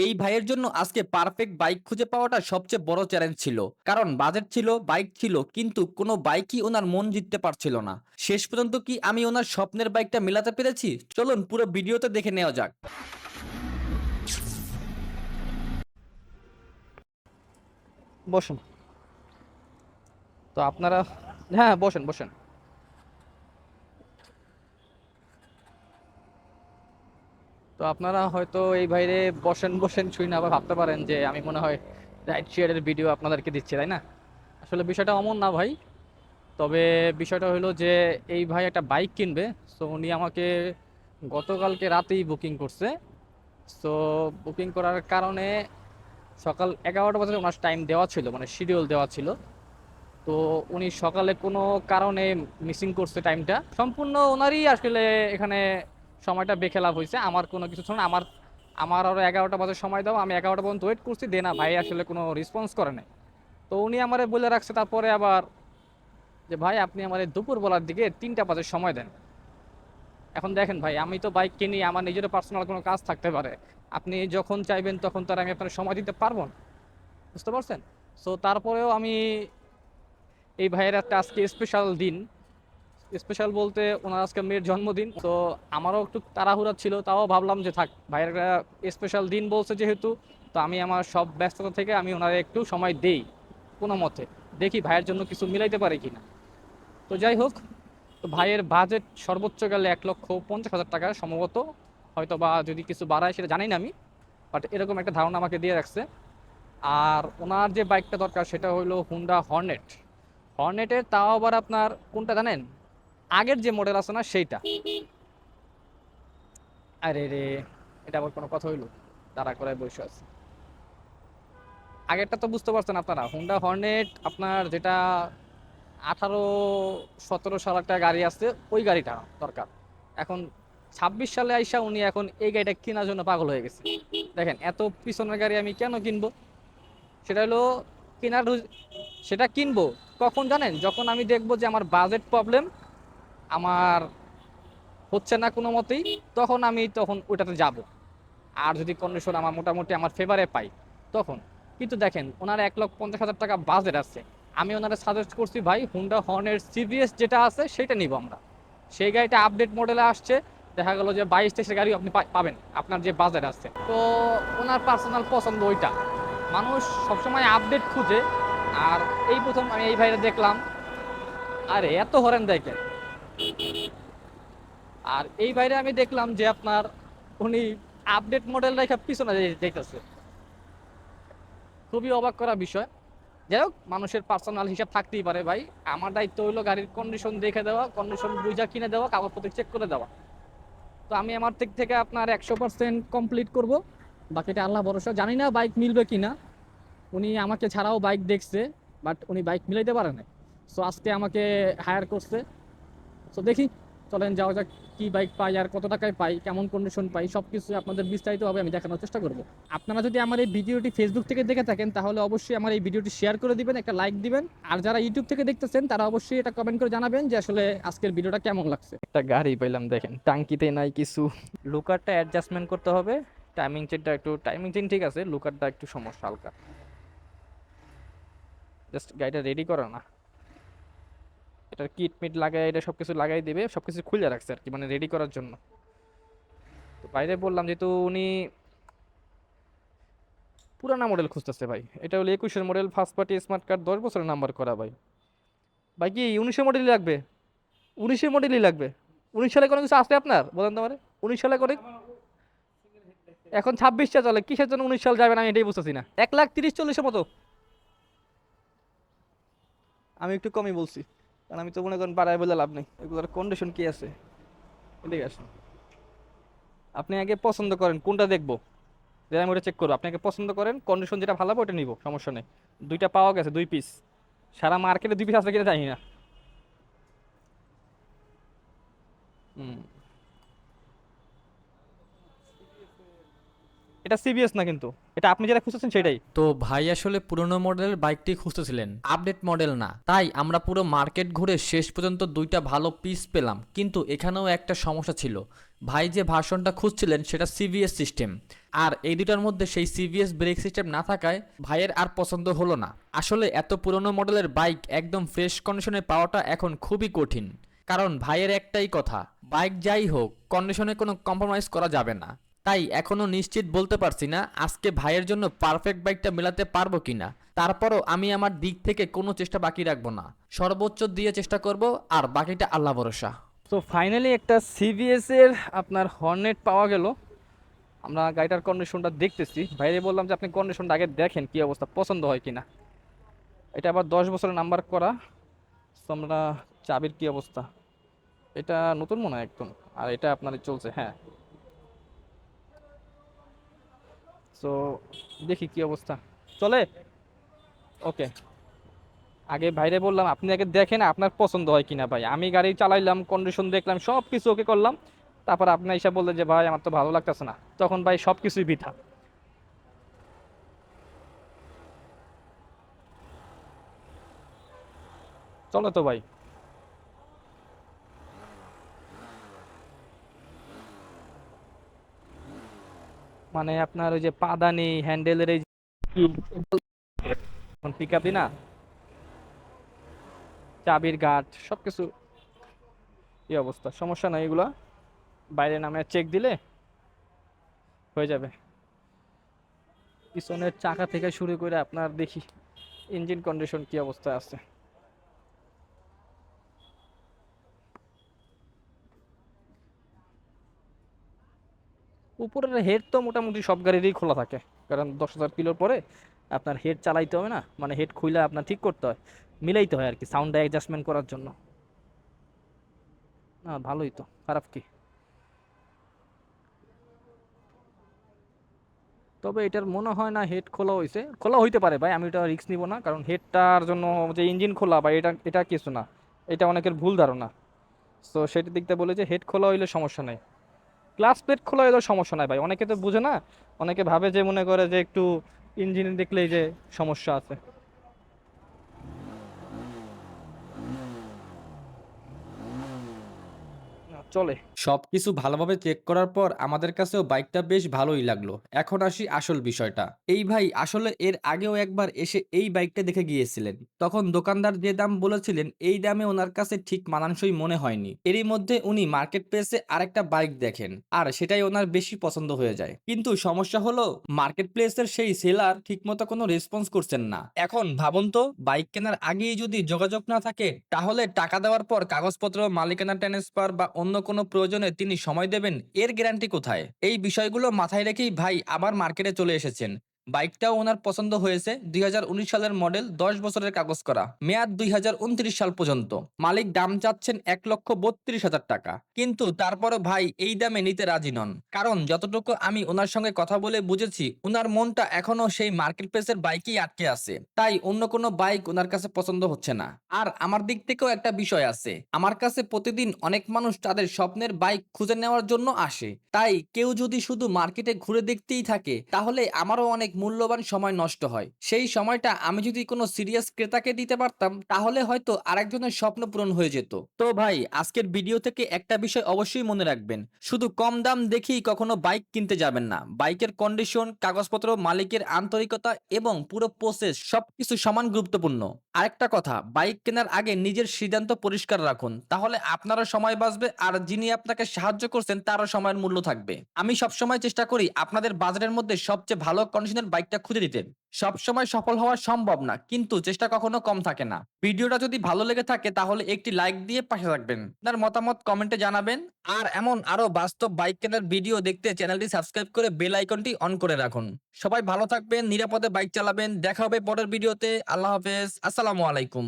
এই ভাইয়ের জন্য আজকে পারফেক্ট বাইক খুঁজে পাওয়াটা সবচেয়ে বড় চ্যালেঞ্জ ছিল। কারণ বাজেট ছিল, বাইক ছিল, কিন্তু কোনো বাইকই ওনার মন জিততে পারছিল না। শেষ পর্যন্ত কি আমি ওনার স্বপ্নের বাইকটা মেলাতে পেরেছি? চলুন পুরো ভিডিওতে দেখে নেওয়া যাক। বসুন। তো আপনারা, হ্যাঁ বসেন বসেন। তো আপনারা হয়তো এই বাইরে বসেন বসেন শুই না আবার ভাবতে পারেন যে আমি মনে হয় রাইড শেয়ারের ভিডিও আপনাদেরকে দিচ্ছি, তাই না? আসলে বিষয়টা অমন না ভাই। তবে বিষয়টা হলো যে এই ভাই একটা বাইক কিনবে। সো উনি আমাকে গতকালকে রাতেই বুকিং করছে। সো বুকিং করার কারণে সকাল 11টা বাজে ওনার টাইম দেওয়া ছিল, মানে শিডিউল দেওয়া ছিল। তো উনি সকালে কোনো কারণে মিসিং করছে টাইমটা, সম্পূর্ণ ওনারই আসলে এখানে সময়টা বেখেলাপ হয়েছে। আমার কোনো কিছু ছিল না। আমার আমার আরও 11টা বাজে সময় দাও, আমি 11টা পর্যন্ত ওয়েট করছি, দে না ভাই আসলে কোনো রেসপন্স করে নাই। তো উনি আমারে বলে রাখছে তারপরে আবার যে ভাই আপনি আমার দুপুর বেলার দিকে 3টা বাজে সময় দেন। এখন দেখেন ভাই, আমি তো বাইক কিনি, আমার নিজেরও পার্সোনাল কোনো কাজ থাকতে পারে। আপনি যখন চাইবেন তখন তো আর আমি আপনার সময় দিতে পারবো না, বুঝতে পারছেন? সো তারপরেও আমি এই ভাইয়ের একটা আজকে স্পেশাল দিন, স্পেশাল বলতে ওনার আজকে মেয়ের জন্মদিন। তো আমারও একটু তাড়াহুড়া ছিল, তাও ভাবলাম যে থাক, ভাইয়ের একটা স্পেশাল দিন বলছে যেহেতু, তো আমি আমার সব ব্যস্ততা থেকে আমি ওনার একটু সময় দেই কোনো মতে, দেখি ভাইয়ের জন্য কিছু মিলাইতে পারি কিনা। তো যাই হোক, তো ভাইয়ের বাজেট সর্বোচ্চ গেলে 1,50,000 টাকা সম্ভবত, হয়তো বা যদি কিছু বাড়ায় সেটা জানি না আমি, বাট এরকম একটা ধারণা আমাকে দিয়ে রাখছে। আর ওনার যে বাইকটা দরকার সেটা হলো হুন্ডা হর্নেট। হর্নেটের তাও আবার আপনার কোনটা জানেন? আগের যে মডেল আছে না সেইটা। আরে রে, এটা আবার কোনো কথা হইলো? দাঁড়া করে বসে আছে। আগেরটা তো বুঝতে পারছেন আপনারা, হুন্ডা হর্নেট আপনার যেটা 18-17 সাল একটা গাড়ি আছে, ওই গাড়িটা দরকার। এখন 26 সালে আইসা উনি এখন এই গাড়িটা কেনার জন্য পাগল হয়ে গেছে। দেখেন, এত পিছনের গাড়ি আমি কেন কিনবো? সেটা হলো কেনার সেটা কিনবো কখন জানেন? যখন আমি দেখবো যে আমার বাজেট প্রবলেম, আমার হচ্ছে না কোনো মতেই, তখন ওইটাতে যাব। আর যদি কন্ডিশন আমার মোটামুটি আমার ফেভারে পাই তখন। কিন্তু দেখেন, ওনার 1,50,000 টাকা বাজেট আছে। আমি ওনারা সাজেস্ট করছি ভাই হুন্ডা হর্নের সিভিএস যেটা আছে সেটা নিব আমরা। সেই গাড়িটা আপডেট মডেলে আসছে, দেখা গেল যে 22-23 গাড়ি আপনি পাবেন আপনার যে বাজেট আছে। তো ওনার পার্সোনাল পছন্দ ওইটা। মানুষ সবসময় আপডেট খুঁজে। আর এই প্রথম আমি এই ভাইরা দেখলাম, আরে এত হরেন দেখেন। আর এই বাইরে আমি দেখলাম যে আপনার উনি আপডেট মডেল রেখে পিছনে যাইতেছে। খুবই অবাক করা বিষয়। যাই হোক, মানুষের পার্সোনাল হিসাব থাকতেই পারে ভাই। আমার দায়িত্ব হইলো গাড়ির কন্ডিশন দেখে দেওয়া, কন্ডিশন বুঝা কিনে দেওয়া, কাগজপত্র চেক করে দেওয়া। তো আমি আমার দিক থেকে আপনার 100% কমপ্লিট করব। বাকিটা আল্লাহ ভরসা, জানি না বাইক মিলবে কিনা। উনি আমাকে ছাড়াও বাইক দেখছে, বাট উনি বাইক মিলাইতে পারে না। সো আজকে আমাকে হায়ার করছে। তো দেখি, চলেন যাওয়া যাক। কি বাইক পাই আর কত টাকায় পাই, কেমন কন্ডিশন পাই, সবকিছু আপনাদের বিস্তারিতভাবে আমি দেখানোর চেষ্টা করব। আপনারা যদি আমার এই ভিডিওটি ফেসবুক থেকে দেখে থাকেন তাহলে অবশ্যই আমার এই ভিডিওটি শেয়ার করে দিবেন, একটা লাইক দিবেন। আর যারা ইউটিউব থেকে দেখতেছেন তারা অবশ্যই এটা কমেন্ট করে জানাবেন যে আসলে আজকের ভিডিওটা কেমন লাগছে। একটা গাড়ি পাইলাম, দেখেন টাঙ্কিতে নাই কিছু। লুকারটা অ্যাডজাস্টমেন্ট করতে হবে। টাইমিং চেনটা ঠিক আছে, লুকারটা একটু সমস্যা হালকা। জাস্ট গাড়িটা রেডি করা না, এটার কিট মিট লাগাই, এটা সবকিছু লাগাই দিবে, সবকিছু খুলে রাখছে আর কি, মানে রেডি করার জন্য। তো বাইরে বললাম যেহেতু উনি পুরানা মডেল খুঁজতেছে ভাই, এটা হলো 21-এর model, first party smart card, 10 বছরের নাম্বার করা ভাই। ভাই কি 19-এর মডেলই লাগবে? 19-এর মডেলই লাগবে? 19 সালে কোনো কিছু আসবে আপনার, বলেন তো আমারে। 19 সালে করে এখন 26টা চলে, কিসের জন্য 19 সাল যাবেন আমি এটাই বুঝতেছি না। 1,30,40,000 মতো। আমি একটু কমই বলছি, কারণ আমি তো মনে করেন বাড়ায় বলে লাভ নেই, এগুলোর কন্ডিশন কি আছে। এদিকে আসুন, আপনি আগে পছন্দ করেন কোনটা দেখবো, আমি ওটা চেক করবো। আপনাকে পছন্দ করেন, কন্ডিশন যেটা ভালো হবে ওটা নিব, সমস্যা নেই। দুইটা পাওয়া গেছে, 2 পিস। সারা মার্কেটে 2 পিস আছে কিনা জানি না। হুম, এটা সিবিএস না কিন্তু, এটা আপনি যেটা খুঁজতেছেন সেটাই। তো ভাই আসলে পুরনো মডেলের বাইকটি খুঁজতেছিলেন, আপডেট মডেল না। তাই আমরা পুরো মার্কেট ঘুরে শেষ পর্যন্ত দুইটা ভালো পিস পেলাম, কিন্তু এখানেও একটা সমস্যা ছিল। ভাই যে ভার্সনটা খুঁজছিলেন সেটা সিভিএস সিস্টেম। আর এই দুটার মধ্যে সেই সিভিএস ব্রেক সিস্টেম না থাকায় ভাইয়ের আর পছন্দ হলো না। আসলে এত পুরনো মডেলের বাইক একদম ফ্রেশ কন্ডিশনে পাওয়াটা এখন খুবই কঠিন, কারণ ভাইয়ের একটাই কথা, বাইক যাই হোক কন্ডিশনে কোনো কম্প্রোমাইজ করা যাবে না। তাই এখনো নিশ্চিত বলতে পারছি না আজকে ভাইয়ের জন্য পারফেক্ট বাইকটা মেলাতে পারবো কিনা। তারপরও আমি আমার দিক থেকে কোনো চেষ্টা বাকি রাখবো না, সর্বোচ্চ দিয়ে চেষ্টা করব, আর বাকিটা আল্লাহ ভরসা। তো ফাইনালি একটা সিভিএস এর আপনার হর্নেট পাওয়া গেল। আমরা গাড়িটার কন্ডিশনটা দেখতেছি, বাইরে বললাম যে আপনি কন্ডিশনটা আগে দেখেন কি অবস্থা, পছন্দ হয় কিনা। এটা আবার 10 বছরের নাম্বার করা। তো আমরা চাবির কি অবস্থা, এটা নতুন মনে হয় একদম, আর এটা আপনার চলছে, হ্যাঁ। তো দেখি কি অবস্থা, চলে। ওকে, আগে ভাইরে বললাম আপনি আগে দেখেন আপনার পছন্দ হয় কিনা ভাই। আমি গাড়ি চালাইলাম, কন্ডিশন দেখলাম, সব কিছু ওকে করলাম, তারপর আপনি এসে বললেন যে ভাই আমার তো ভালো লাগতেছে না, তখন ভাই সব কিছুই বৃথা। চলো তো ভাই। মানে আপনার ওই যে পাদানি হ্যান্ডেলের এই পিক আপ না, চাবির গার্ড সবকিছু এই অবস্থা, সমস্যা নাই এগুলা, বাইরে নামে চেক দিলে হয়ে যাবে। পিছনের চাকা থেকে শুরু করে আপনার দেখি ইঞ্জিন কন্ডিশন কি অবস্থায় আছে। উপরের হেড তো মোটামুটি সব গাড়িরই খোলা থাকে, কারণ 10,000 কিলোর পরে আপনার হেড চালাইতে হবে না, মানে হেড খুইলা আপনার ঠিক করতে হয়, মিলাইতে হয় আর কি, সাউন্ড অ্যাডজাস্টমেন্ট করার জন্য। না ভালোই তো, খারাপ কি। তবে এটার মনে হয় না হেড খোলা হয়েছে, খোলা হইতে পারে ভাই, আমি এটা রিস্ক নিব না, কারণ হেডটার জন্য যে ইঞ্জিন খোলা বা এটা এটা কিছু না, এটা অনেকের ভুল ধারণা। তো সেটার দিক দিয়ে বলে যে হেড খোলা হইলে সমস্যা নাই, ক্লাস প্লেট খোলা হইলেও সমস্যা নাই ভাই। অনেকে তো বুঝে না, অনেকে ভাবে যে মনে করে যে একটু ইঞ্জিন দেখলেই যে সমস্যা আছে। না, চলে। সবকিছু ভালোভাবে চেক করার পর আমাদের কাছেও বাইকটা বেশ ভালোই লাগলো। এখন আসি আসল বিষয়টা। এই ভাই আসলে এর আগেও একবার এসে এই বাইকটা দেখে গিয়েছিলেন। তখন দোকানদার যে দাম বলেছিলেন এই দামে ওনার কাছে ঠিক মানানসই মনে হয়নি। এরই মধ্যে উনি মার্কেট প্লেসে আরেকটা বাইক দেখেন আর সেটাই ওনার বেশি পছন্দ হয়ে যায়। কিন্তু সমস্যা হলো মার্কেট প্লেসের সেই সেলার ঠিকমতো কোনো রেসপন্স করছেন না। এখন ভাবুন তো, বাইক কেনার আগেই যদি যোগাযোগ না থাকে তাহলে টাকা দেওয়ার পর কাগজপত্র, মালিকানা ট্রান্সফার বা অন্য কোনো প্রয়োজনে তিনি সময় দেবেন, এর গ্যারান্টি কোথায়? এই বিষয়গুলো মাথায় রেখেই ভাই আবার মার্কেটে চলে এসেছেন। বাইকটাও ওনার পছন্দ হয়েছে, 2019 সালের মডেল, 10 বছরের কাগজ করা, মেয়াদ 2029 সাল পর্যন্ত। মালিক দাম চাচ্ছেন 1,32,000 টাকা, কিন্তু তারপরও ভাই এই দামে নিতে রাজি নন। কারণ যতটুকু আমি ওনার সঙ্গে কথা বলে বুঝেছি ওনার মনটা এখনো সেই মার্কেট প্লেসের বাইকেই আটকে আছে, তাই অন্য কোনো বাইক ওনার কাছে পছন্দ হচ্ছে না। আর আমার দিক থেকেও একটা বিষয় আছে, আমার কাছে প্রতিদিন অনেক মানুষ তাদের স্বপ্নের বাইক খুঁজে নেওয়ার জন্য আসে, তাই কেউ যদি শুধু মার্কেটে ঘুরে দেখতেই থাকে তাহলে আমারও অনেক মূল্যবান সময় নষ্ট হয়। সেই সময়টা আমি যদি কোনো সিরিয়াস ক্রেতাকে দিতে পারতাম তাহলে হয়তো আরেকজনের স্বপ্ন পূরণ হয়ে যেত। তো ভাই আজকের ভিডিও থেকে একটা বিষয় অবশ্যই মনে রাখবেন, শুধু কম দাম দেখেই কখনো বাইক কিনতে যাবেন না। বাইকের কন্ডিশন, কাগজপত্র, মালিকের আন্তরিকতা এবং পুরো প্রসেস সবকিছু সমান গুরুত্বপূর্ণ। আরেকটা কথা, বাইক কেনার আগে নিজের সিদ্ধান্ত পরিষ্কার রাখুন, তাহলে আপনারও সময় বাঁচবে আর যিনি আপনাকে সাহায্য করছেন তারও সময়ের মূল্য থাকবে। আমি সবসময় চেষ্টা করি আপনাদের বাজারের মধ্যে সবচেয়ে ভালো কন্ডিশনের বাইকটা খুঁজে দিতে। সবসময় সফল হওয়া সম্ভব না, কিন্তু চেষ্টা কখনো কম থাকে না। ভিডিওটা যদি ভালো লেগে থাকে তাহলে একটি লাইক দিয়ে পাশে থাকবেন, আপনার মতামত কমেন্টে জানাবেন। আর এমন আরো বাস্তব বাইক কেনার ভিডিও দেখতে চ্যানেলটি সাবস্ক্রাইব করে বেল আইকনটি অন করে রাখুন। সবাই ভালো থাকবেন, নিরাপদে বাইক চালাবেন, দেখা হবে পরের ভিডিওতে। আল্লাহ হাফেজ, আসসালামু আলাইকুম।